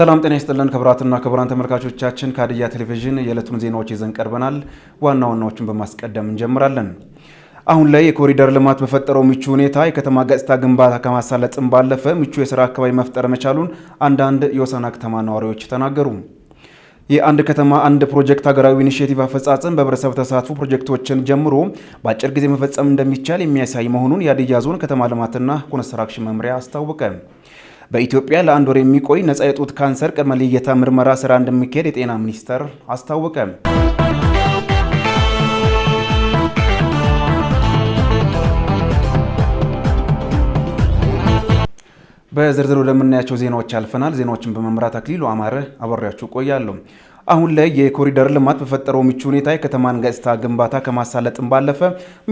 ሰላም ጤና ይስጥልን ክቡራትና ክቡራን ተመልካቾቻችን ከሀዲያ ቴሌቪዥን የዕለቱን ዜናዎች ይዘን ቀርበናል። ዋና ዋናዎቹን በማስቀደም እንጀምራለን። አሁን ላይ የኮሪደር ልማት በፈጠረው ምቹ ሁኔታ የከተማ ገጽታ ግንባታ ከማሳለጥም ባለፈ ምቹ የሥራ አካባቢ መፍጠር መቻሉን አንዳንድ የሆሳዕና ከተማ ነዋሪዎች ተናገሩ። የአንድ ከተማ አንድ ፕሮጀክት ሀገራዊ ኢኒሼቲቭ አፈጻጸም በህብረተሰብ ተሳትፎ ፕሮጀክቶችን ጀምሮ በአጭር ጊዜ መፈጸም እንደሚቻል የሚያሳይ መሆኑን የሀዲያ ዞን ከተማ ልማትና ኮንስትራክሽን መምሪያ አስታወቀ። በኢትዮጵያ ለአንድ ወር የሚቆይ ነፃ የጡት ካንሰር ቅድመ ልየታ ምርመራ ስራ እንደሚካሄድ የጤና ሚኒስቴር አስታወቀ። በዝርዝር ወደምናያቸው ዜናዎች አልፈናል። ዜናዎችን በመምራት አክሊሉ አማረ አብሬያችሁ ቆያለሁ። አሁን ላይ የኮሪደር ልማት በፈጠረው ምቹ ሁኔታ የከተማን ገጽታ ግንባታ ከማሳለጥም ባለፈ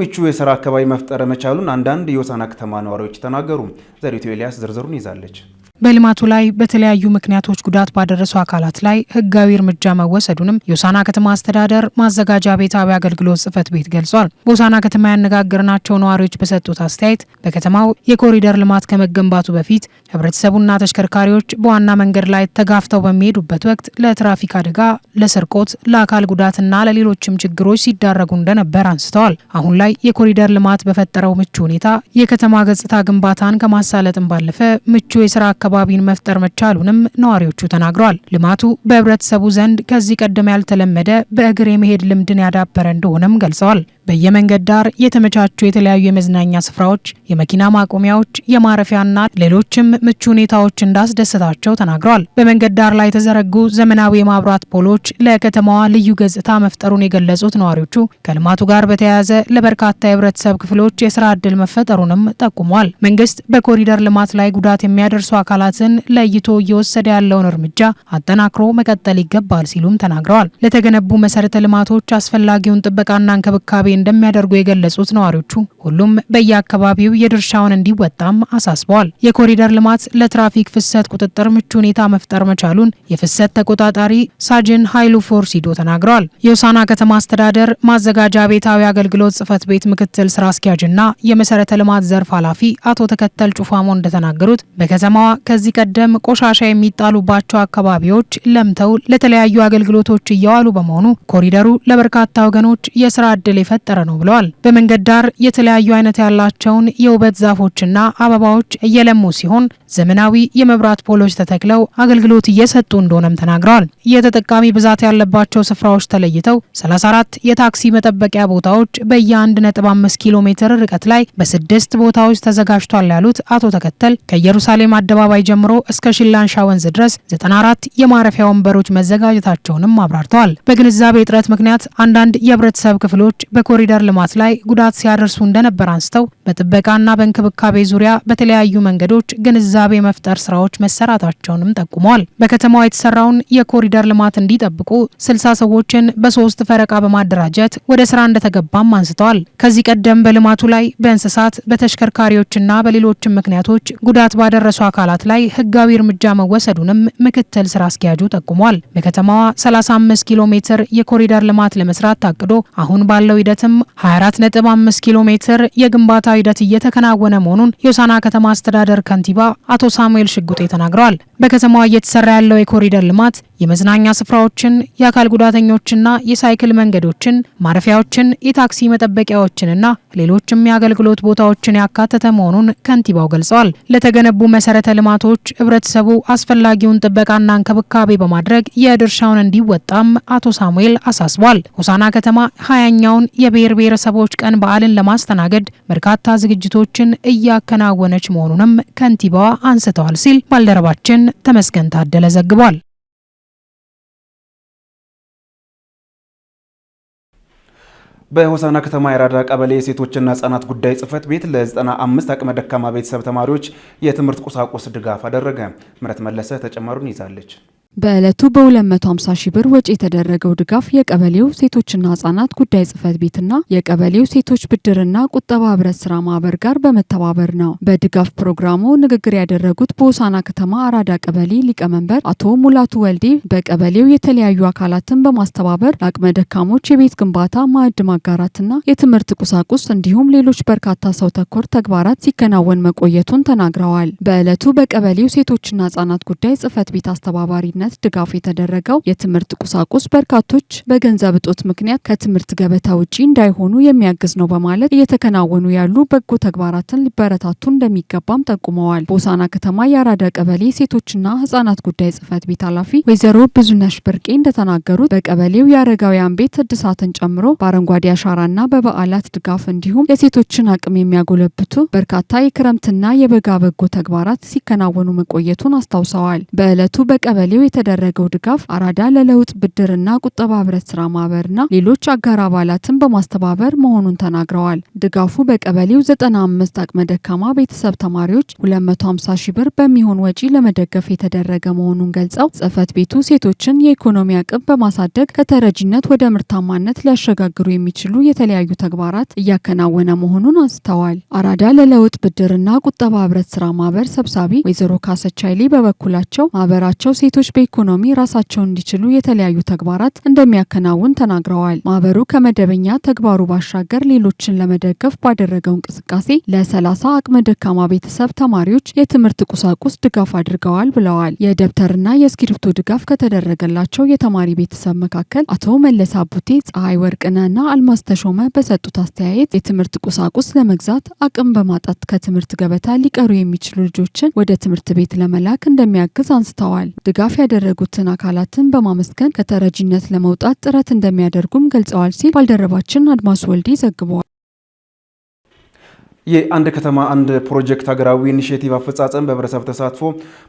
ምቹ የሥራ አካባቢ መፍጠር መቻሉን አንዳንድ የሆሳዕና ከተማ ነዋሪዎች ተናገሩ። ዘሪቱ ኤልያስ ዝርዝሩን ይዛለች። በልማቱ ላይ በተለያዩ ምክንያቶች ጉዳት ባደረሱ አካላት ላይ ሕጋዊ እርምጃ መወሰዱንም የሆሳዕና ከተማ አስተዳደር ማዘጋጃ ቤታዊ አገልግሎት ጽሕፈት ቤት ገልጿል። በሆሳዕና ከተማ ያነጋገርናቸው ነዋሪዎች በሰጡት አስተያየት በከተማው የኮሪደር ልማት ከመገንባቱ በፊት ህብረተሰቡና ተሽከርካሪዎች በዋና መንገድ ላይ ተጋፍተው በሚሄዱበት ወቅት ለትራፊክ አደጋ፣ ለስርቆት፣ ለአካል ጉዳትና ለሌሎችም ችግሮች ሲዳረጉ እንደነበር አንስተዋል። አሁን ላይ የኮሪደር ልማት በፈጠረው ምቹ ሁኔታ የከተማ ገጽታ ግንባታን ከማሳለጥም ባለፈ ምቹ የስራ አካባቢን መፍጠር መቻሉንም ነዋሪዎቹ ተናግረዋል። ልማቱ በህብረተሰቡ ዘንድ ከዚህ ቀደም ያልተለመደ በእግር የመሄድ ልምድን ያዳበረ እንደሆነም ገልጸዋል። በየመንገድ ዳር የተመቻቹ የተለያዩ የመዝናኛ ስፍራዎች፣ የመኪና ማቆሚያዎች፣ የማረፊያና ሌሎችም ምቹ ሁኔታዎች እንዳስደሰታቸው ተናግረዋል። በመንገድ ዳር ላይ የተዘረጉ ዘመናዊ የማብራት ፖሎች ለከተማዋ ልዩ ገጽታ መፍጠሩን የገለጹት ነዋሪዎቹ ከልማቱ ጋር በተያያዘ ለበርካታ የህብረተሰብ ክፍሎች የስራ ዕድል መፈጠሩንም ጠቁመዋል። መንግስት በኮሪደር ልማት ላይ ጉዳት የሚያደርሱ አካላትን ለይቶ እየወሰደ ያለውን እርምጃ አጠናክሮ መቀጠል ይገባል ሲሉም ተናግረዋል። ለተገነቡ መሰረተ ልማቶች አስፈላጊውን ጥበቃና እንክብካቤ እንደሚያደርጉ የገለጹት ነዋሪዎቹ ሁሉም በየአካባቢው የድርሻውን እንዲወጣም አሳስበዋል። የኮሪደር ልማት ለትራፊክ ፍሰት ቁጥጥር ምቹ ሁኔታ መፍጠር መቻሉን የፍሰት ተቆጣጣሪ ሳጅን ኃይሉ ፎርሲዶ ተናግረዋል። የሆሳዕና ከተማ አስተዳደር ማዘጋጃ ቤታዊ አገልግሎት ጽሕፈት ቤት ምክትል ስራ አስኪያጅና የመሰረተ ልማት ዘርፍ ኃላፊ አቶ ተከተል ጩፋሞ እንደተናገሩት በከተማዋ ከዚህ ቀደም ቆሻሻ የሚጣሉባቸው አካባቢዎች ለምተው ለተለያዩ አገልግሎቶች እየዋሉ በመሆኑ ኮሪደሩ ለበርካታ ወገኖች የስራ ዕድል የፈጠረ ነው ብለዋል። በመንገድ ዳር የተለያዩ አይነት ያላቸውን የውበት ዛፎችና አበባዎች እየለሙ ሲሆን ዘመናዊ የመብራት ፖሎች ተተክለው አገልግሎት እየሰጡ እንደሆነም ተናግረዋል። የተጠቃሚ ብዛት ያለባቸው ስፍራዎች ተለይተው 34 የታክሲ መጠበቂያ ቦታዎች በየ1.5 ኪሎ ሜትር ርቀት ላይ በ6 ቦታዎች ተዘጋጅቷል ያሉት አቶ ተከተል ከኢየሩሳሌም አደባባይ ጀምሮ እስከ ሽላንሻ ወንዝ ድረስ 94 የማረፊያ ወንበሮች መዘጋጀታቸውንም አብራርተዋል። በግንዛቤ እጥረት ምክንያት አንዳንድ የህብረተሰብ ክፍሎች በኮሪደር ልማት ላይ ጉዳት ሲያደርሱ እንደነበር አንስተው በጥበቃና በእንክብካቤ ዙሪያ በተለያዩ መንገዶች ግንዛቤ መፍጠር ስራዎች መሰራታቸውንም ጠቁመዋል። በከተማዋ የተሰራውን የኮሪደር ልማት እንዲጠብቁ 60 ሰዎችን በ3 ፈረቃ በማደራጀት ወደ ስራ እንደተገባም አንስተዋል። ከዚህ ቀደም በልማቱ ላይ በእንስሳት በተሽከርካሪዎችና በሌሎችም ምክንያቶች ጉዳት ባደረሱ አካላት ላይ ህጋዊ እርምጃ መወሰዱንም ምክትል ስራ አስኪያጁ ጠቁመዋል። በከተማዋ 35 ኪሎ ሜትር የኮሪደር ልማት ለመስራት ታቅዶ አሁን ባለው ሂደትም 24.5 ኪሎ ሜትር የግንባታ ሂደት እየተከናወነ መሆኑን የሆሳዕና ከተማ አስተዳደር ከንቲባ አቶ ሳሙኤል ሽጉጤ ተናግረዋል። በከተማዋ እየተሰራ ያለው የኮሪደር ልማት የመዝናኛ ስፍራዎችን፣ የአካል ጉዳተኞችና የሳይክል መንገዶችን፣ ማረፊያዎችን፣ የታክሲ መጠበቂያዎችንና ሌሎችም የአገልግሎት ቦታዎችን ያካተተ መሆኑን ከንቲባው ገልጸዋል። ለተገነቡ መሰረተ ልማቶች ህብረተሰቡ አስፈላጊውን ጥበቃና እንክብካቤ በማድረግ የድርሻውን እንዲወጣም አቶ ሳሙኤል አሳስቧል። ሆሳዕና ከተማ 20ኛውን የብሔር ብሔረሰቦች ቀን በዓልን ለማስተናገድ በርካታ ዝግጅቶችን እያከናወነች መሆኑንም ከንቲባዋ አንስተዋል ሲል ባልደረባችን ተመስገን ታደለ ዘግቧል። በሆሳዕና ከተማ የራዳ ቀበሌ የሴቶችና ህጻናት ጉዳይ ጽሕፈት ቤት ለ95 አቅመ ደካማ ቤተሰብ ተማሪዎች የትምህርት ቁሳቁስ ድጋፍ አደረገ። ምረት መለሰ ተጨማሪውን ይዛለች። በዕለቱ በ250 ሺህ ብር ወጪ የተደረገው ድጋፍ የቀበሌው ሴቶችና ህጻናት ጉዳይ ጽህፈት ቤትና የቀበሌው ሴቶች ብድርና ቁጠባ ህብረት ስራ ማህበር ጋር በመተባበር ነው። በድጋፍ ፕሮግራሙ ንግግር ያደረጉት በሆሳዕና ከተማ አራዳ ቀበሌ ሊቀመንበር አቶ ሙላቱ ወልዴ በቀበሌው የተለያዩ አካላትን በማስተባበር ለአቅመ ደካሞች የቤት ግንባታ፣ ማዕድ ማጋራትና የትምህርት ቁሳቁስ እንዲሁም ሌሎች በርካታ ሰው ተኮር ተግባራት ሲከናወን መቆየቱን ተናግረዋል። በዕለቱ በቀበሌው ሴቶችና ህጻናት ጉዳይ ጽህፈት ቤት አስተባባሪነት ድጋፍ የተደረገው የትምህርት ቁሳቁስ በርካቶች በገንዘብ እጦት ምክንያት ከትምህርት ገበታ ውጪ እንዳይሆኑ የሚያግዝ ነው በማለት እየተከናወኑ ያሉ በጎ ተግባራትን ሊበረታቱ እንደሚገባም ጠቁመዋል። በሆሳዕና ከተማ የአራዳ ቀበሌ ሴቶችና ህጻናት ጉዳይ ጽህፈት ቤት ኃላፊ ወይዘሮ ብዙነሽ ብርቄ እንደተናገሩት በቀበሌው የአረጋውያን ቤት እድሳትን ጨምሮ በአረንጓዴ አሻራና በበዓላት ድጋፍ እንዲሁም የሴቶችን አቅም የሚያጎለብቱ በርካታ የክረምትና የበጋ በጎ ተግባራት ሲከናወኑ መቆየቱን አስታውሰዋል። በዕለቱ በቀበሌው የተደረገው ድጋፍ አራዳ ለለውጥ ብድርና ቁጠባ ህብረት ስራ ማህበርና ሌሎች አጋር አባላትን በማስተባበር መሆኑን ተናግረዋል። ድጋፉ በቀበሌው 95 አቅመ ደካማ ቤተሰብ ተማሪዎች 250 ሺህ ብር በሚሆን ወጪ ለመደገፍ የተደረገ መሆኑን ገልጸው ጽህፈት ቤቱ ሴቶችን የኢኮኖሚ አቅም በማሳደግ ከተረጂነት ወደ ምርታማነት ሊያሸጋግሩ የሚችሉ የተለያዩ ተግባራት እያከናወነ መሆኑን አንስተዋል። አራዳ ለለውጥ ብድርና ቁጠባ ህብረት ስራ ማህበር ሰብሳቢ ወይዘሮ ካሰች ኃይሌ በበኩላቸው ማህበራቸው ሴቶች በኢኮኖሚ ራሳቸውን እንዲችሉ የተለያዩ ተግባራት እንደሚያከናውን ተናግረዋል። ማህበሩ ከመደበኛ ተግባሩ ባሻገር ሌሎችን ለመደገፍ ባደረገው እንቅስቃሴ ለ30 አቅመ ደካማ ቤተሰብ ተማሪዎች የትምህርት ቁሳቁስ ድጋፍ አድርገዋል ብለዋል። የደብተርና የእስክሪብቶ ድጋፍ ከተደረገላቸው የተማሪ ቤተሰብ መካከል አቶ መለስ አቡቴ፣ ፀሐይ ወርቅነህና አልማዝ ተሾመ በሰጡት አስተያየት የትምህርት ቁሳቁስ ለመግዛት አቅም በማጣት ከትምህርት ገበታ ሊቀሩ የሚችሉ ልጆችን ወደ ትምህርት ቤት ለመላክ እንደሚያግዝ አንስተዋል። ድጋፍ ያደረጉትን አካላትን በማመስገን ከተረጂነት ለመውጣት ጥረት እንደሚያደርጉም ገልጸዋል ሲል ባልደረባችን አድማሱ ወልዴ ዘግቧል። የአንድ ከተማ አንድ ፕሮጀክት ሀገራዊ ኢኒሼቲቭ አፈጻጸም በህብረተሰብ ተሳትፎ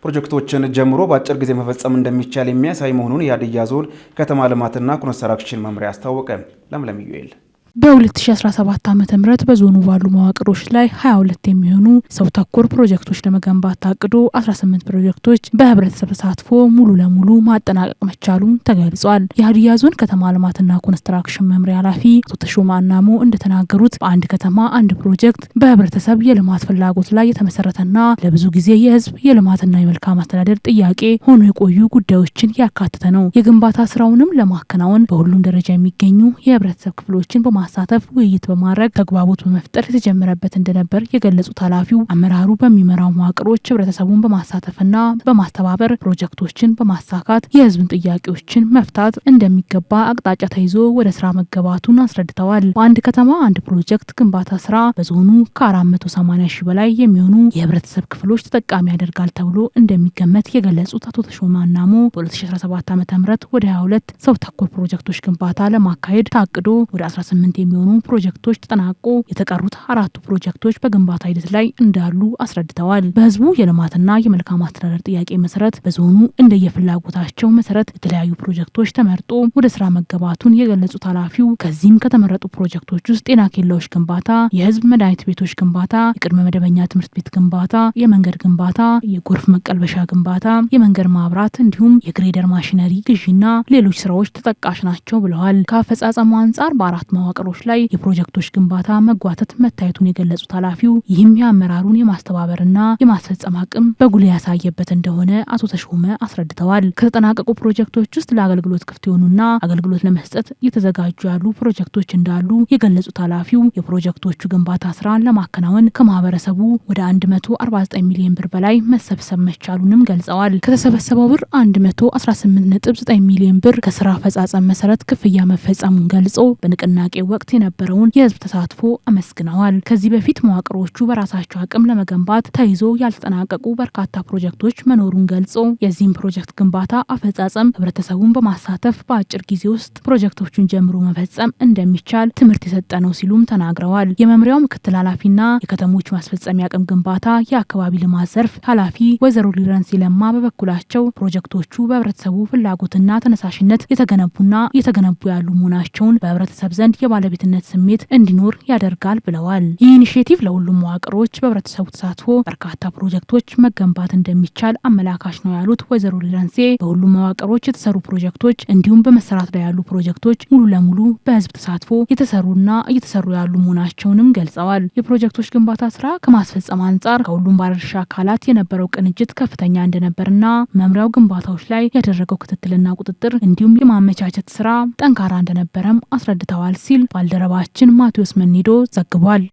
ፕሮጀክቶችን ጀምሮ በአጭር ጊዜ መፈጸም እንደሚቻል የሚያሳይ መሆኑን የሀዲያ ዞን ከተማ ልማትና ኮንስትራክሽን መምሪያ አስታወቀ። ለምለም ዩኤል በ2017 ዓ.ም በዞኑ ባሉ መዋቅሮች ላይ 22 የሚሆኑ ሰው ተኮር ፕሮጀክቶች ለመገንባት ታቅዶ 18 ፕሮጀክቶች በህብረተሰብ ተሳትፎ ሙሉ ለሙሉ ማጠናቀቅ መቻሉን ተገልጿል። የሀዲያ ዞን ከተማ ልማትና ኮንስትራክሽን መምሪያ ኃላፊ አቶ ተሾማ አናሞ እንደተናገሩት በአንድ ከተማ አንድ ፕሮጀክት በህብረተሰብ የልማት ፍላጎት ላይ የተመሰረተና ለብዙ ጊዜ የህዝብ የልማትና የመልካም አስተዳደር ጥያቄ ሆኖ የቆዩ ጉዳዮችን ያካተተ ነው። የግንባታ ስራውንም ለማከናወን በሁሉም ደረጃ የሚገኙ የህብረተሰብ ክፍሎችን ማሳተፍ ውይይት በማድረግ ተግባቦት በመፍጠር የተጀመረበት እንደነበር የገለጹት ኃላፊው አመራሩ በሚመራው መዋቅሮች ህብረተሰቡን በማሳተፍና በማስተባበር ፕሮጀክቶችን በማሳካት የህዝብን ጥያቄዎችን መፍታት እንደሚገባ አቅጣጫ ተይዞ ወደ ስራ መገባቱን አስረድተዋል። በአንድ ከተማ አንድ ፕሮጀክት ግንባታ ስራ በዞኑ ከ480 ሺህ በላይ የሚሆኑ የህብረተሰብ ክፍሎች ተጠቃሚ ያደርጋል ተብሎ እንደሚገመት የገለጹት አቶ ተሾማ አናሞ በ2017 ዓ.ም ወደ 22 ሰው ተኮር ፕሮጀክቶች ግንባታ ለማካሄድ ታቅዶ ወደ 18 የሚሆኑ ፕሮጀክቶች ተጠናቆ የተቀሩት 4 ፕሮጀክቶች በግንባታ ሂደት ላይ እንዳሉ አስረድተዋል። በህዝቡ የልማትና የመልካም አስተዳደር ጥያቄ መሰረት በዞኑ እንደየፍላጎታቸው መሰረት የተለያዩ ፕሮጀክቶች ተመርጦ ወደ ስራ መገባቱን የገለጹት ኃላፊው ከዚህም ከተመረጡ ፕሮጀክቶች ውስጥ ጤና ኬላዎች ግንባታ፣ የህዝብ መድኃኒት ቤቶች ግንባታ፣ የቅድመ መደበኛ ትምህርት ቤት ግንባታ፣ የመንገድ ግንባታ፣ የጎርፍ መቀልበሻ ግንባታ፣ የመንገድ ማብራት እንዲሁም የግሬደር ማሽነሪ ግዢና ሌሎች ስራዎች ተጠቃሽ ናቸው ብለዋል። ከአፈጻጸሙ አንጻር በ4 መዋቅሮች ላይ የፕሮጀክቶች ግንባታ መጓተት መታየቱን የገለጹት ኃላፊው ይህም የአመራሩን የማስተባበርና የማስፈጸም አቅም በጉልህ ያሳየበት እንደሆነ አቶ ተሾመ አስረድተዋል። ከተጠናቀቁ ፕሮጀክቶች ውስጥ ለአገልግሎት ክፍት የሆኑና አገልግሎት ለመስጠት እየተዘጋጁ ያሉ ፕሮጀክቶች እንዳሉ የገለጹት ኃላፊው የፕሮጀክቶቹ ግንባታ ስራን ለማከናወን ከማህበረሰቡ ወደ 149 ሚሊዮን ብር በላይ መሰብሰብ መቻሉንም ገልጸዋል። ከተሰበሰበው ብር 118.9 ሚሊዮን ብር ከስራ አፈጻጸም መሰረት ክፍያ መፈጸሙን ገልጾ በንቅናቄ ወቅት የነበረውን የህዝብ ተሳትፎ አመስግነዋል። ከዚህ በፊት መዋቅሮቹ በራሳቸው አቅም ለመገንባት ተይዞ ያልተጠናቀቁ በርካታ ፕሮጀክቶች መኖሩን ገልጾ የዚህም ፕሮጀክት ግንባታ አፈጻጸም ህብረተሰቡን በማሳተፍ በአጭር ጊዜ ውስጥ ፕሮጀክቶቹን ጀምሮ መፈጸም እንደሚቻል ትምህርት የሰጠ ነው ሲሉም ተናግረዋል። የመምሪያው ምክትል ኃላፊና የከተሞች ማስፈጸሚያ አቅም ግንባታ የአካባቢ ልማት ዘርፍ ኃላፊ ወይዘሮ ሊረንስ ለማ በበኩላቸው ፕሮጀክቶቹ በህብረተሰቡ ፍላጎትና ተነሳሽነት የተገነቡ ያሉ መሆናቸውን በህብረተሰብ ዘንድ የባለቤትነት ስሜት እንዲኖር ያደርጋል ብለዋል። ይህ ኢኒሼቲቭ ለሁሉም መዋቅሮች በህብረተሰቡ ተሳትፎ በርካታ ፕሮጀክቶች መገንባት እንደሚቻል አመላካች ነው ያሉት ወይዘሮ ሊረንሴ በሁሉም መዋቅሮች የተሰሩ ፕሮጀክቶች እንዲሁም በመሰራት ላይ ያሉ ፕሮጀክቶች ሙሉ ለሙሉ በህዝብ ተሳትፎ የተሰሩና እየተሰሩ ያሉ መሆናቸውንም ገልጸዋል። የፕሮጀክቶች ግንባታ ስራ ከማስፈጸም አንጻር ከሁሉም ባለድርሻ አካላት የነበረው ቅንጅት ከፍተኛ እንደነበርና መምሪያው ግንባታዎች ላይ ያደረገው ክትትልና ቁጥጥር እንዲሁም የማመቻቸት ስራ ጠንካራ እንደነበረም አስረድተዋል ሲል ባልደረባችን ማቴዎስ መኒዶ ዘግቧል።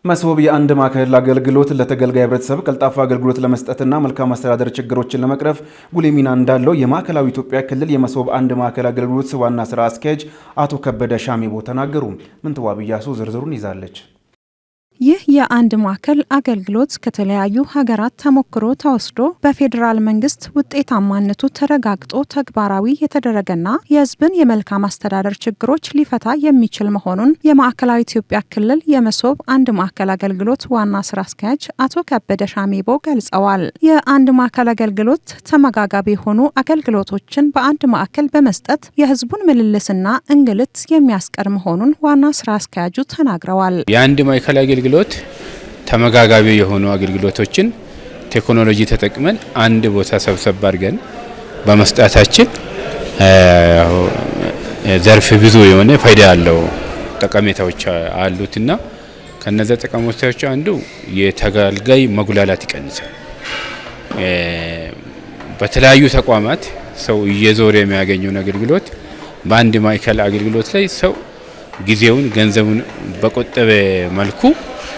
መሶብ የአንድ ማዕከል አገልግሎት ለተገልጋይ ህብረተሰብ ቀልጣፋ አገልግሎት ለመስጠትና መልካም አስተዳደር ችግሮችን ለመቅረፍ ጉልህ ሚና እንዳለው የማዕከላዊ ኢትዮጵያ ክልል የመሶብ አንድ ማዕከል አገልግሎት ዋና ስራ አስኪያጅ አቶ ከበደ ሻሜቦ ተናገሩ። ምንትዋብ ኢያሱ ዝርዝሩን ይዛለች። ይህ የአንድ ማዕከል አገልግሎት ከተለያዩ ሀገራት ተሞክሮ ተወስዶ በፌዴራል መንግስት ውጤታማነቱ ተረጋግጦ ተግባራዊ የተደረገና የህዝብን የመልካም አስተዳደር ችግሮች ሊፈታ የሚችል መሆኑን የማዕከላዊ ኢትዮጵያ ክልል የመሶብ አንድ ማዕከል አገልግሎት ዋና ስራ አስኪያጅ አቶ ከበደ ሻሜቦ ገልጸዋል። የአንድ ማዕከል አገልግሎት ተመጋጋቢ የሆኑ አገልግሎቶችን በአንድ ማዕከል በመስጠት የህዝቡን ምልልስና እንግልት የሚያስቀር መሆኑን ዋና ስራ አስኪያጁ ተናግረዋል። የአንድ ማዕከል አገልግሎት ተመጋጋቢ የሆኑ አገልግሎቶችን ቴክኖሎጂ ተጠቅመን አንድ ቦታ ሰብሰብ አድርገን በመስጣታችን ዘርፍ ብዙ የሆነ ፋይዳ ያለው ጠቀሜታዎች አሉትና ከነዛ ጠቀሜታዎች አንዱ የተገልጋይ መጉላላት ይቀንሳል። በተለያዩ ተቋማት ሰው እየዞረ የሚያገኘው አገልግሎት በአንድ ማዕከል አገልግሎት ላይ ሰው ጊዜውን ገንዘቡን በቆጠበ መልኩ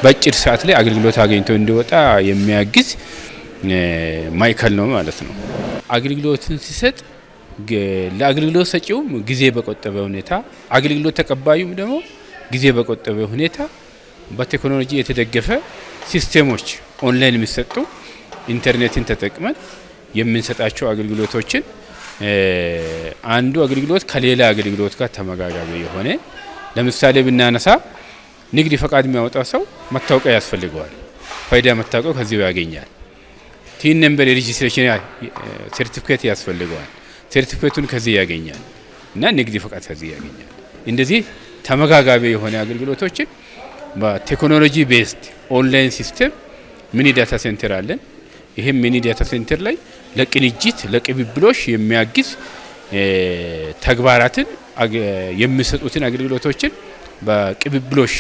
በአጭር ሰዓት ላይ አገልግሎት አግኝቶ እንዲወጣ የሚያግዝ ማዕከል ነው ማለት ነው። አገልግሎትን ሲሰጥ ለአገልግሎት ሰጪውም ጊዜ በቆጠበ ሁኔታ አገልግሎት ተቀባዩም ደግሞ ጊዜ በቆጠበ ሁኔታ በቴክኖሎጂ የተደገፈ ሲስተሞች ኦንላይን የሚሰጡ ኢንተርኔትን ተጠቅመን የምንሰጣቸው አገልግሎቶችን አንዱ አገልግሎት ከሌላ አገልግሎት ጋር ተመጋጋቢ የሆነ ለምሳሌ ብናነሳ ንግድ ፈቃድ የሚያወጣ ሰው መታወቂያ ያስፈልገዋል። ፋይዳ መታወቂያው ከዚህ ያገኛል። ቲን ነምበር የሬጂስትሬሽን ሰርቲፊኬት ያስፈልገዋል። ሰርቲፊኬቱን ከዚህ ያገኛል እና ንግድ ፈቃድ ከዚህ ያገኛል። እንደዚህ ተመጋጋቢ የሆነ አገልግሎቶችን በቴክኖሎጂ ቤስድ ኦንላይን ሲስተም ሚኒ ዳታ ሴንተር አለን። ይሄም ሚኒ ዳታ ሴንተር ላይ ለቅንጅት ለቅብብሎሽ የሚያግዝ ተግባራትን የሚሰጡትን አገልግሎቶችን በቅብብሎሽ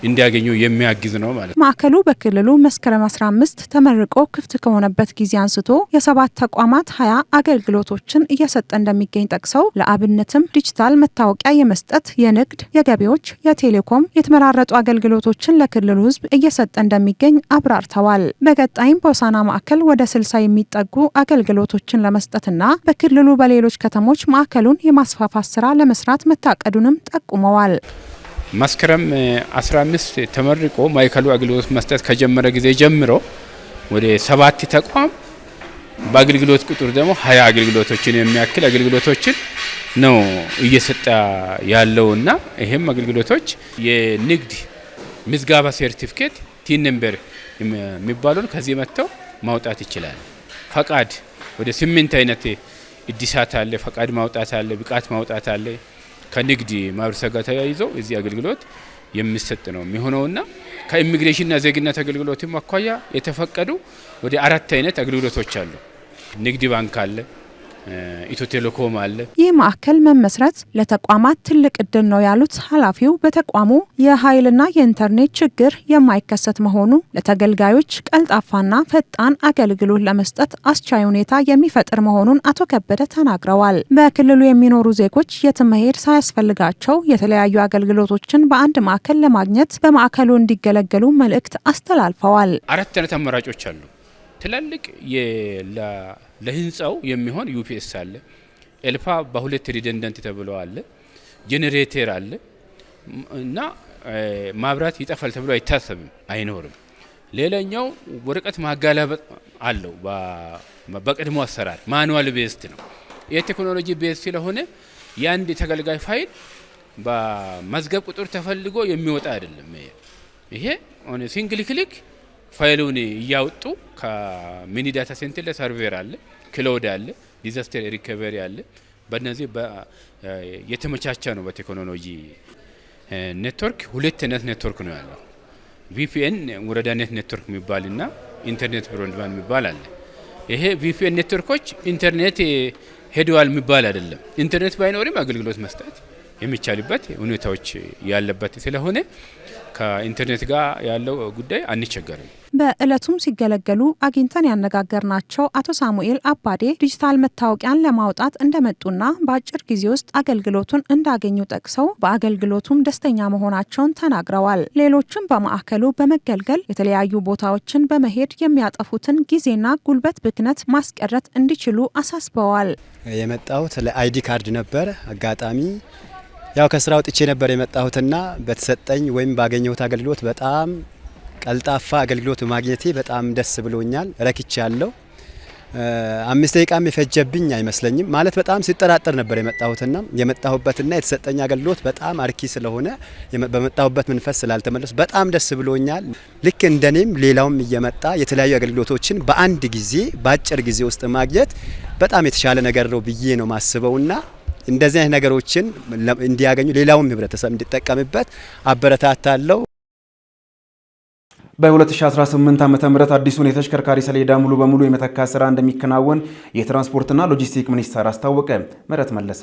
እንዲያገኙ የሚያግዝ ነው ማለት ነው። ማዕከሉ በክልሉ መስከረም 15 ተመርቆ ክፍት ከሆነበት ጊዜ አንስቶ የሰባት ተቋማት 20 አገልግሎቶችን እየሰጠ እንደሚገኝ ጠቅሰው ለአብነትም ዲጂታል መታወቂያ የመስጠት፣ የንግድ፣ የገቢዎች፣ የቴሌኮም የተመራረጡ አገልግሎቶችን ለክልሉ ሕዝብ እየሰጠ እንደሚገኝ አብራርተዋል። በቀጣይም በሆሳዕና ማዕከል ወደ 60 የሚጠጉ አገልግሎቶችን ለመስጠትና በክልሉ በሌሎች ከተሞች ማዕከሉን የማስፋፋት ስራ ለመስራት መታቀዱንም ጠቁመዋል። መስከረም 15 ተመርቆ ማዕከሉ አገልግሎት መስጠት ከጀመረ ጊዜ ጀምሮ ወደ 7 ተቋም በአገልግሎት ቁጥር ደግሞ 20 አገልግሎቶችን የሚያክል አገልግሎቶችን ነው እየሰጠ ያለውና ይሄም አገልግሎቶች የንግድ ምዝገባ ሰርቲፊኬት ቲን ነምበር የሚባሉን ከዚህ መጥተው ማውጣት ይችላል። ፈቃድ ወደ 8 አይነት እድሳት አለ። ፈቃድ ማውጣት አለ፣ ብቃት ማውጣት አለ። ከንግድ ማህበረሰብ ጋር ተያይዞ እዚህ አገልግሎት የሚሰጥ ነው የሚሆነውና ከኢሚግሬሽንና ዜግነት አገልግሎትም አኳያ የተፈቀዱ ወደ 4 አይነት አገልግሎቶች አሉ። ንግድ ባንክ አለ፣ ኢትዮ ቴሌኮም አለ። ይህ ማዕከል መመስረት ለተቋማት ትልቅ እድል ነው ያሉት ኃላፊው በተቋሙ የኃይልና የኢንተርኔት ችግር የማይከሰት መሆኑ ለተገልጋዮች ቀልጣፋና ፈጣን አገልግሎት ለመስጠት አስቻይ ሁኔታ የሚፈጥር መሆኑን አቶ ከበደ ተናግረዋል። በክልሉ የሚኖሩ ዜጎች የትም መሄድ ሳያስፈልጋቸው የተለያዩ አገልግሎቶችን በአንድ ማዕከል ለማግኘት በማዕከሉ እንዲገለገሉ መልእክት አስተላልፈዋል። 4 አይነት አማራጮች አሉ። ትላልቅ ለህንጻው የሚሆን ዩፒኤስ አለ። ኤልፓ በሁለት ሪደንደንት ተብሎ አለ። ጄኔሬተር አለ እና ማብራት ይጠፋል ተብሎ አይታሰብም፣ አይኖርም። ሌላኛው ወረቀት ማጋለጥ አለው። በቀድሞ አሰራር ማኑዋል ቤስት ነው። የቴክኖሎጂ ቤስት ስለሆነ የአንድ ተገልጋይ ፋይል በመዝገብ ቁጥር ተፈልጎ የሚወጣ አይደለም። ይሄ ሲንግል ክሊክ ፋይሉን እያወጡ ከሚኒ ዳታ ሴንተር ለሰርቨር አለ፣ ክላውድ አለ፣ ዲዛስተር ሪከቨሪ አለ፣ በእነዚህ የተመቻቸ ነው። በቴክኖሎጂ ኔትወርክ ሁለት አይነት ኔትወርክ ነው ያለው። ቪፒኤን ወረዳነት ኔትወርክ የሚባልና ኢንተርኔት ብሮድባንድ የሚባል አለ። ይሄ ቪፒኤን ኔትወርኮች ኢንተርኔት ሄደዋል የሚባል አይደለም። ኢንተርኔት ባይኖርም አገልግሎት መስጠት የሚቻልበት ሁኔታዎች ያለበት ስለሆነ ከኢንተርኔት ጋር ያለው ጉዳይ አንቸገርም። በእለቱም ሲገለገሉ አግኝተን ያነጋገርናቸው አቶ ሳሙኤል አባዴ ዲጂታል መታወቂያን ለማውጣት እንደመጡና በአጭር ጊዜ ውስጥ አገልግሎቱን እንዳገኙ ጠቅሰው በአገልግሎቱም ደስተኛ መሆናቸውን ተናግረዋል። ሌሎችም በማዕከሉ በመገልገል የተለያዩ ቦታዎችን በመሄድ የሚያጠፉትን ጊዜና ጉልበት ብክነት ማስቀረት እንዲችሉ አሳስበዋል። የመጣሁት ለአይዲ ካርድ ነበር። አጋጣሚ ያው ከስራ ወጥቼ ነበር የመጣሁትና በተሰጠኝ ወይም ባገኘሁት አገልግሎት በጣም ቀልጣፋ አገልግሎት ማግኘቴ በጣም ደስ ብሎኛል። ረክቻለሁ። 5 ደቂቃም የፈጀብኝ አይመስለኝም። ማለት በጣም ሲጠራጠር ነበር የመጣሁትና የመጣሁበትና የተሰጠኝ አገልግሎት በጣም አርኪ ስለሆነ በመጣሁበት መንፈስ ስላልተመለስ በጣም ደስ ብሎኛል። ልክ እንደኔም ሌላውም እየመጣ የተለያዩ አገልግሎቶችን በአንድ ጊዜ በአጭር ጊዜ ውስጥ ማግኘት በጣም የተሻለ ነገር ነው ብዬ ነው ማስበውና እንደዚህ አይነት ነገሮችን እንዲያገኙ ሌላውም ህብረተሰብ እንዲጠቀምበት አበረታታለሁ። በ2018 ዓ.ም አዲሱን የተሽከርካሪ ሰሌዳ ሙሉ በሙሉ የመተካት ስራ እንደሚከናወን የትራንስፖርትና ሎጂስቲክስ ሚኒስቴር አስታወቀ። ምህረት መለሰ።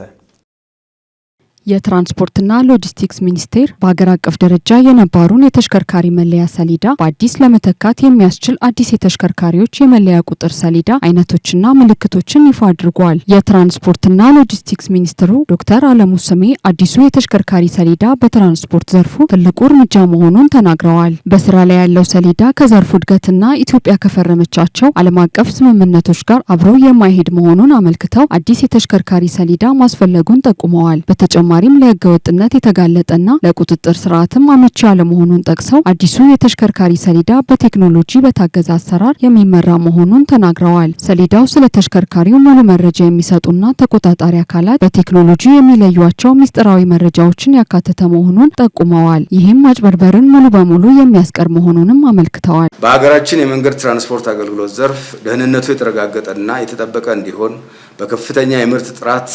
የትራንስፖርትና ሎጂስቲክስ ሚኒስቴር በሀገር አቀፍ ደረጃ የነባሩን የተሽከርካሪ መለያ ሰሌዳ በአዲስ ለመተካት የሚያስችል አዲስ የተሽከርካሪዎች የመለያ ቁጥር ሰሌዳ አይነቶችና ምልክቶችን ይፋ አድርጓል። የትራንስፖርትና ሎጂስቲክስ ሚኒስትሩ ዶክተር አለሙ ስሜ አዲሱ የተሽከርካሪ ሰሌዳ በትራንስፖርት ዘርፉ ትልቁ እርምጃ መሆኑን ተናግረዋል። በስራ ላይ ያለው ሰሌዳ ከዘርፉ እድገትና ኢትዮጵያ ከፈረመቻቸው ዓለም አቀፍ ስምምነቶች ጋር አብሮ የማይሄድ መሆኑን አመልክተው አዲስ የተሽከርካሪ ሰሌዳ ማስፈለጉን ጠቁመዋል። በተጨማሪም ለህገወጥነት የተጋለጠና ለቁጥጥር ስርዓትም አመቺ ያለመሆኑን ጠቅሰው አዲሱ የተሽከርካሪ ሰሌዳ በቴክኖሎጂ በታገዘ አሰራር የሚመራ መሆኑን ተናግረዋል። ሰሌዳው ስለ ተሽከርካሪው ሙሉ መረጃ የሚሰጡና ተቆጣጣሪ አካላት በቴክኖሎጂ የሚለዩቸው ሚስጥራዊ መረጃዎችን ያካተተ መሆኑን ጠቁመዋል። ይህም ማጭበርበርን ሙሉ በሙሉ የሚያስቀር መሆኑንም አመልክተዋል። በሀገራችን የመንገድ ትራንስፖርት አገልግሎት ዘርፍ ደህንነቱ የተረጋገጠና የተጠበቀ እንዲሆን በከፍተኛ የምርት ጥራት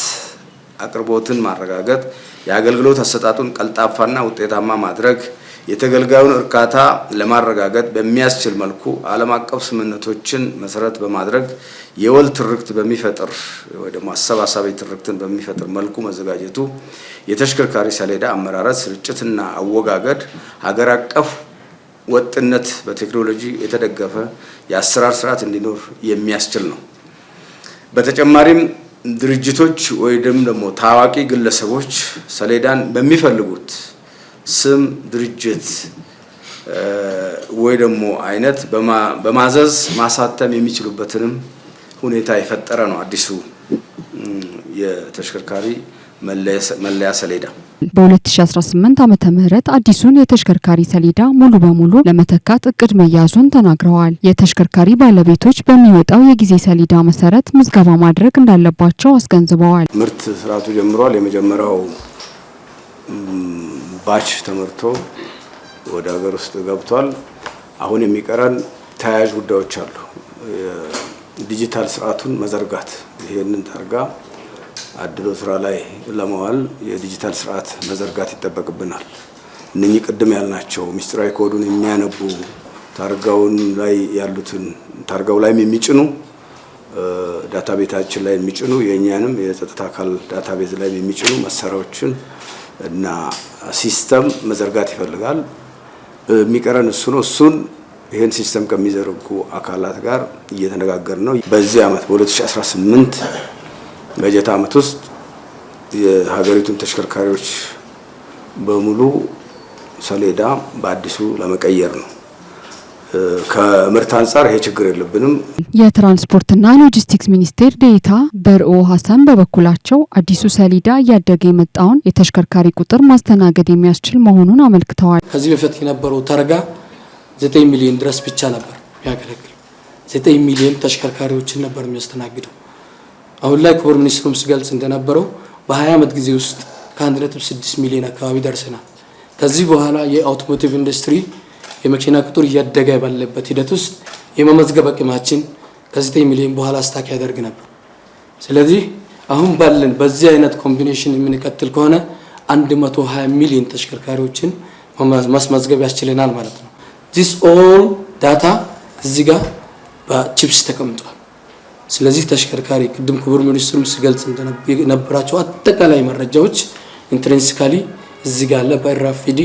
አቅርቦትን ማረጋገጥ፣ የአገልግሎት አሰጣጡን ቀልጣፋና ውጤታማ ማድረግ፣ የተገልጋዩን እርካታ ለማረጋገጥ በሚያስችል መልኩ ዓለም አቀፍ ስምምነቶችን መሰረት በማድረግ የወል ትርክት በሚፈጥር ወይ ደግሞ አሰባሳቢ ትርክትን በሚፈጥር መልኩ መዘጋጀቱ የተሽከርካሪ ሰሌዳ አመራረት፣ ስርጭትና አወጋገድ ሀገር አቀፍ ወጥነት በቴክኖሎጂ የተደገፈ የአሰራር ስርዓት እንዲኖር የሚያስችል ነው። በተጨማሪም ድርጅቶች ወይም ደግሞ ታዋቂ ግለሰቦች ሰሌዳን በሚፈልጉት ስም ድርጅት ወይ ደግሞ አይነት በማዘዝ ማሳተም የሚችሉበትንም ሁኔታ የፈጠረ ነው አዲሱ የተሽከርካሪ መለያ ሰሌዳ። በ2018 ዓመተ ምህረት አዲሱን የተሽከርካሪ ሰሌዳ ሙሉ በሙሉ ለመተካት እቅድ መያዙን ተናግረዋል። የተሽከርካሪ ባለቤቶች በሚወጣው የጊዜ ሰሌዳ መሰረት ምዝገባ ማድረግ እንዳለባቸው አስገንዝበዋል። ምርት ስርዓቱ ጀምሯል። የመጀመሪያው ባች ተመርቶ ወደ ሀገር ውስጥ ገብቷል። አሁን የሚቀረን ተያያዥ ጉዳዮች አሉ። ዲጂታል ስርዓቱን መዘርጋት፣ ይሄንን ታርጋ አድሎ ስራ ላይ ለማዋል የዲጂታል ስርዓት መዘርጋት ይጠበቅብናል። እነኚህ ቅድም ያልናቸው ሚስጥራዊ ኮዱን የሚያነቡ ታርጋውን ላይ ያሉትን ታርጋው ላይም የሚጭኑ ዳታቤታችን ላይ የሚጭኑ የኛንም የጸጥታ አካል ዳታቤዝ ላይ የሚጭኑ መሳሪያዎችን እና ሲስተም መዘርጋት ይፈልጋል። የሚቀረን እሱ ነው። እሱን ይሄን ሲስተም ከሚዘረጉ አካላት ጋር እየተነጋገርን ነው። በዚህ አመት በ2018 በጀት አመት ውስጥ የሀገሪቱን ተሽከርካሪዎች በሙሉ ሰሌዳ በአዲሱ ለመቀየር ነው። ከምርት አንጻር ይሄ ችግር የለብንም። የትራንስፖርትና ሎጂስቲክስ ሚኒስቴር ዴኤታ በርኦ ሀሰን በበኩላቸው አዲሱ ሰሌዳ እያደገ የመጣውን የተሽከርካሪ ቁጥር ማስተናገድ የሚያስችል መሆኑን አመልክተዋል። ከዚህ በፊት የነበረው ታርጋ 9 ሚሊዮን ድረስ ብቻ ነበር የሚያገለግል። 9 ሚሊዮን ተሽከርካሪዎችን ነበር የሚያስተናግደው። አሁን ላይ ክቡር ሚኒስትሩም ሲገልጽ እንደነበረው በ20 ዓመት ጊዜ ውስጥ ከ1.6 ሚሊዮን አካባቢ ደርሰናል። ከዚህ በኋላ የአውቶሞቲቭ ኢንዱስትሪ የመኪና ቁጥር እያደገ ባለበት ሂደት ውስጥ የመመዝገብ አቅማችን ከ9 ሚሊዮን በኋላ ስታክ ያደርግ ነበር። ስለዚህ አሁን ባለን በዚህ አይነት ኮምቢኔሽን የምንቀጥል ከሆነ 120 ሚሊዮን ተሽከርካሪዎችን ማስመዝገብ ያስችለናል ማለት ነው። this all data እዚህ ጋር በቺፕስ ተቀምጧል። ስለዚህ ተሽከርካሪ ቅድም ክቡር ሚኒስትሩም ሲገልጽ እንደነበራቸው አጠቃላይ መረጃዎች ኢንትሪንሲካሊ እዚህ ጋር አለ። በRFID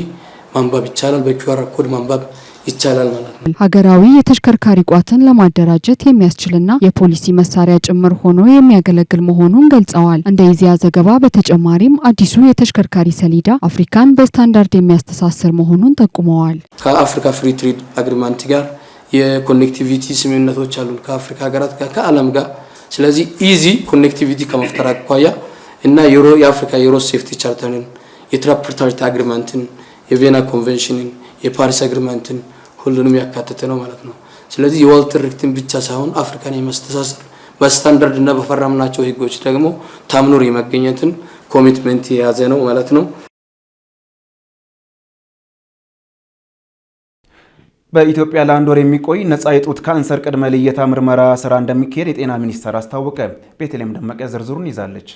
ማንበብ ይቻላል፣ በQR ኮድ ማንበብ ይቻላል ማለት ነው። ሀገራዊ የተሽከርካሪ ቋትን ለማደራጀት የሚያስችልና የፖሊሲ መሳሪያ ጭምር ሆኖ የሚያገለግል መሆኑን ገልጸዋል። እንደ ኢዜአ ዘገባ በተጨማሪም አዲሱ የተሽከርካሪ ሰሌዳ አፍሪካን በስታንዳርድ የሚያስተሳስር መሆኑን ጠቁመዋል። ከአፍሪካ ፍሪ ትሬድ አግሪመንት ጋር የኮኔክቲቪቲ ስምምነቶች አሉ ከአፍሪካ ሀገራት ጋር ከዓለም ጋር። ስለዚህ ኢዚ ኮኔክቲቪቲ ከመፍጠር አኳያ እና የአፍሪካ ዩሮ ሴፍቲ ቻርተርን፣ የትራይፓርታይት አግሪመንትን፣ የቪየና ኮንቬንሽንን፣ የፓሪስ አግሪመንትን ሁሉንም ያካተተ ነው ማለት ነው። ስለዚህ የወርልድ ትርክትን ብቻ ሳይሆን አፍሪካን የማስተሳሰር በስታንዳርድ እና በፈረምናቸው ህጎች ደግሞ ታምኖር የመገኘትን ኮሚትመንት የያዘ ነው ማለት ነው። በኢትዮጵያ ለአንድ ወር የሚቆይ ነፃ የጡት ካንሰር ቅድመ ልየታ ምርመራ ስራ እንደሚካሄድ የጤና ሚኒስቴር አስታወቀ። ቤተልሔም ደመቀ ዝርዝሩን ይዛለች።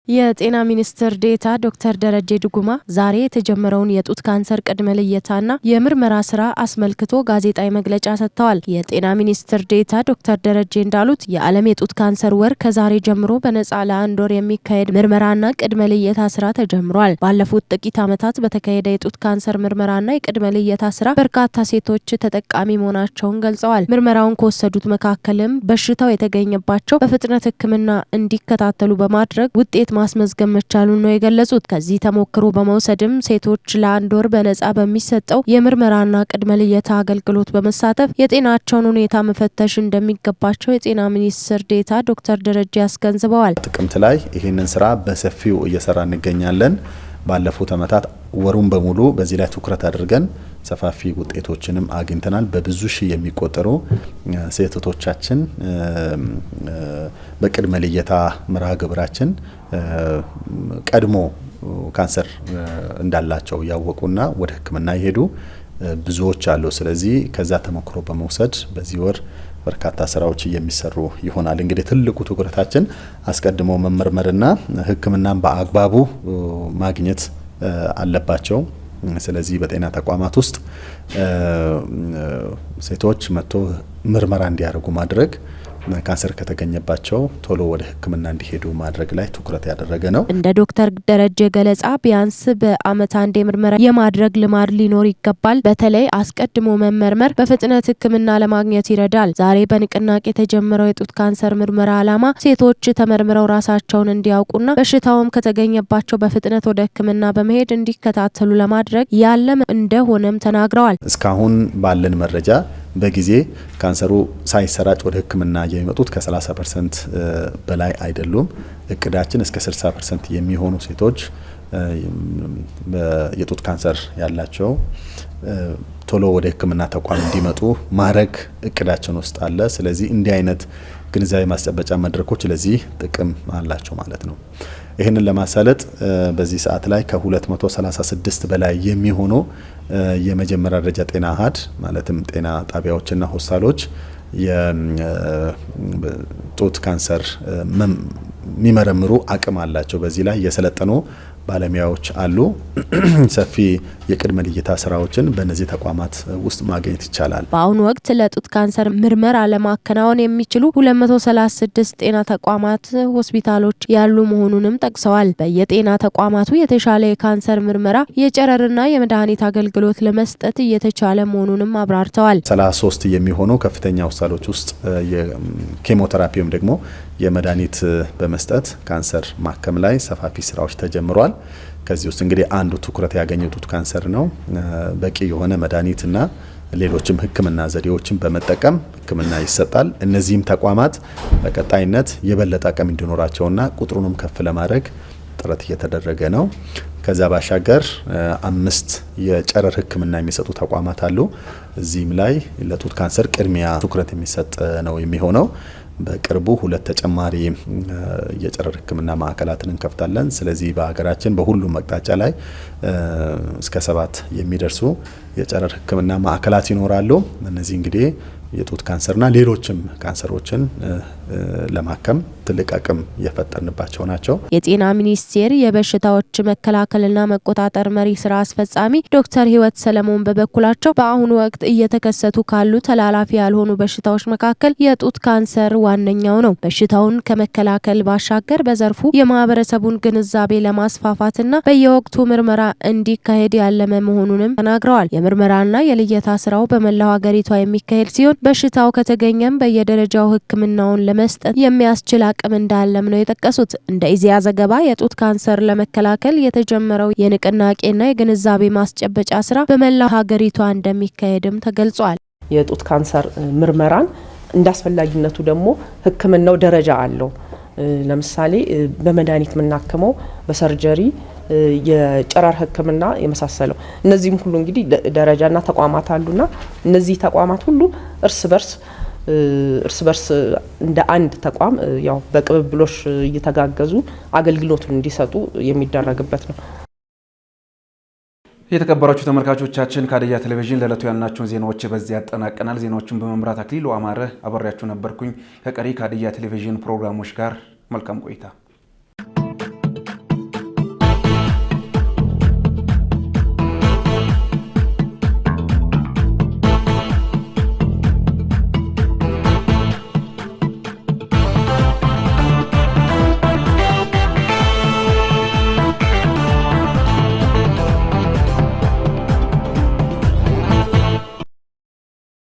የጤና ሚኒስትር ዴኤታ ዶክተር ደረጀ ዱጉማ ዛሬ የተጀመረውን የጡት ካንሰር ቅድመ ልየታና የምርመራ ስራ አስመልክቶ ጋዜጣዊ መግለጫ ሰጥተዋል። የጤና ሚኒስትር ዴኤታ ዶክተር ደረጀ እንዳሉት የዓለም የጡት ካንሰር ወር ከዛሬ ጀምሮ በነፃ ለአንድ ወር የሚካሄድ ምርመራና ቅድመ ልየታ ስራ ተጀምሯል። ባለፉት ጥቂት ዓመታት በተካሄደ የጡት ካንሰር ምርመራና የቅድመ ልየታ ስራ በርካታ ሴቶች ተጠቃሚ መሆናቸውን ገልጸዋል። ምርመራውን ከወሰዱት መካከልም በሽታው የተገኘባቸው በፍጥነት ሕክምና እንዲከታተሉ በማድረግ ውጤት ማስመዝገብ መቻሉን ነው የገለጹት። ከዚህ ተሞክሮ በመውሰድም ሴቶች ለአንድ ወር በነፃ በሚሰጠው የምርመራና ቅድመ ልየታ አገልግሎት በመሳተፍ የጤናቸውን ሁኔታ መፈተሽ እንደሚገባቸው የጤና ሚኒስትር ዴኤታ ዶክተር ደረጀ ያስገንዝበዋል። ጥቅምት ላይ ይህንን ስራ በሰፊው እየሰራ እንገኛለን። ባለፉት ዓመታት ወሩን በሙሉ በዚህ ላይ ትኩረት አድርገን ሰፋፊ ውጤቶችንም አግኝተናል። በብዙ ሺህ የሚቆጠሩ ሴቶቻችን በቅድመ ልየታ መርሃ ግብራችን ቀድሞ ካንሰር እንዳላቸው ያወቁና ወደ ሕክምና ይሄዱ ብዙዎች አሉ። ስለዚህ ከዛ ተሞክሮ በመውሰድ በዚህ ወር በርካታ ስራዎች የሚሰሩ ይሆናል። እንግዲህ ትልቁ ትኩረታችን አስቀድሞ መመርመርና ሕክምናን በአግባቡ ማግኘት አለባቸው። ስለዚህ በጤና ተቋማት ውስጥ ሴቶች መጥቶ ምርመራ እንዲያደርጉ ማድረግ፣ ካንሰር ከተገኘባቸው ቶሎ ወደ ሕክምና እንዲሄዱ ማድረግ ላይ ትኩረት ያደረገ ነው። እንደ ዶክተር ደረጀ ገለጻ ቢያንስ በአመት አንዴ ምርመራ የማድረግ ልማድ ሊኖር ይገባል። በተለይ አስቀድሞ መመርመር በፍጥነት ሕክምና ለማግኘት ይረዳል። ዛሬ በንቅናቄ የተጀመረው የጡት ካንሰር ምርመራ ዓላማ ሴቶች ተመርምረው ራሳቸውን እንዲያውቁና በሽታውም ከተገኘባቸው በፍጥነት ወደ ሕክምና በመሄድ እንዲከታተሉ ለማድረግ ያለም እንደሆነም ተናግረዋል። እስካሁን ባለን መረጃ በጊዜ ካንሰሩ ሳይሰራጭ ወደ ሕክምና የሚመጡት ከ30% በላይ አይደሉም። እቅዳችን እስከ 60% የሚሆኑ ሴቶች የጡት ካንሰር ያላቸው ቶሎ ወደ ሕክምና ተቋም እንዲመጡ ማድረግ እቅዳችን ውስጥ አለ። ስለዚህ እንዲህ አይነት ግንዛቤ ማስጨበጫ መድረኮች ለዚህ ጥቅም አላቸው ማለት ነው። ይህንን ለማሳለጥ በዚህ ሰዓት ላይ ከ236 በላይ የሚሆኑ የመጀመሪያ ደረጃ ጤና አሃድ ማለትም ጤና ጣቢያዎችና ሆስፒታሎች የጡት ካንሰር የሚመረምሩ አቅም አላቸው። በዚህ ላይ የሰለጠኑ ባለሙያዎች አሉ። ሰፊ የቅድመ ልየታ ስራዎችን በእነዚህ ተቋማት ውስጥ ማግኘት ይቻላል። በአሁኑ ወቅት ለጡት ካንሰር ምርመራ ለማከናወን የሚችሉ 236 ጤና ተቋማት፣ ሆስፒታሎች ያሉ መሆኑንም ጠቅሰዋል። በየጤና ተቋማቱ የተሻለ የካንሰር ምርመራ፣ የጨረርና የመድኃኒት አገልግሎት ለመስጠት እየተቻለ መሆኑንም አብራርተዋል። 33 የሚሆኑ ከፍተኛ ሆስፒታሎች ውስጥ የኬሞቴራፒ ወይም ደግሞ የመድኃኒት በመስጠት ካንሰር ማከም ላይ ሰፋፊ ስራዎች ተጀምሯል። ከዚህ ውስጥ እንግዲህ አንዱ ትኩረት ያገኘው ጡት ካንሰር ነው። በቂ የሆነ መድኃኒትና ሌሎችም ሕክምና ዘዴዎችን በመጠቀም ሕክምና ይሰጣል። እነዚህም ተቋማት በቀጣይነት የበለጠ አቅም እንዲኖራቸውና ቁጥሩንም ከፍ ለማድረግ ጥረት እየተደረገ ነው። ከዛ ባሻገር 5 የጨረር ሕክምና የሚሰጡ ተቋማት አሉ። እዚህም ላይ ለጡት ካንሰር ቅድሚያ ትኩረት የሚሰጥ ነው የሚሆነው። በቅርቡ 2 ተጨማሪ የጨረር ሕክምና ማዕከላትን እንከፍታለን። ስለዚህ በሀገራችን በሁሉም አቅጣጫ ላይ እስከ 7 የሚደርሱ የጨረር ሕክምና ማዕከላት ይኖራሉ። እነዚህ እንግዲህ የጡት ካንሰርና ሌሎችም ካንሰሮችን ለማከም ትልቅ አቅም የፈጠርንባቸው ናቸው። የጤና ሚኒስቴር የበሽታዎች መከላከልና መቆጣጠር መሪ ስራ አስፈጻሚ ዶክተር ህይወት ሰለሞን በበኩላቸው በአሁኑ ወቅት እየተከሰቱ ካሉ ተላላፊ ያልሆኑ በሽታዎች መካከል የጡት ካንሰር ዋነኛው ነው። በሽታውን ከመከላከል ባሻገር በዘርፉ የማህበረሰቡን ግንዛቤ ለማስፋፋትና በየወቅቱ ምርመራ እንዲካሄድ ያለመ መሆኑንም ተናግረዋል። የምርመራና የልየታ ስራው በመላው ሀገሪቷ የሚካሄድ ሲሆን በሽታው ከተገኘም በየደረጃው ሕክምናውን ለመስጠት የሚያስችል አቅም እንዳለም ነው የጠቀሱት። እንደ ኢዜአ ዘገባ የጡት ካንሰር ለመከላከል የተጀመረው የንቅናቄና የግንዛቤ ማስጨበጫ ስራ በመላው ሀገሪቷ እንደሚካሄድም ተገልጿል። የጡት ካንሰር ምርመራን እንዳስፈላጊነቱ ደግሞ ሕክምናው ደረጃ አለው። ለምሳሌ በመድኃኒት የምናክመው በሰርጀሪ የጨረር ህክምና የመሳሰለው እነዚህም ሁሉ እንግዲህ ደረጃና ተቋማት አሉና እነዚህ ተቋማት ሁሉ እርስ በርስ እንደ አንድ ተቋም ያው በቅብብሎሽ እየተጋገዙ አገልግሎቱን እንዲሰጡ የሚደረግበት ነው። የተከበራችሁ ተመልካቾቻችን ከሀዲያ ቴሌቪዥን ለዕለቱ ያልናቸውን ዜናዎች በዚህ ያጠናቀናል። ዜናዎቹን በመምራት አክሊሉ አማረ አበሬያችሁ ነበርኩኝ። ከቀሪ ከሀዲያ ቴሌቪዥን ፕሮግራሞች ጋር መልካም ቆይታ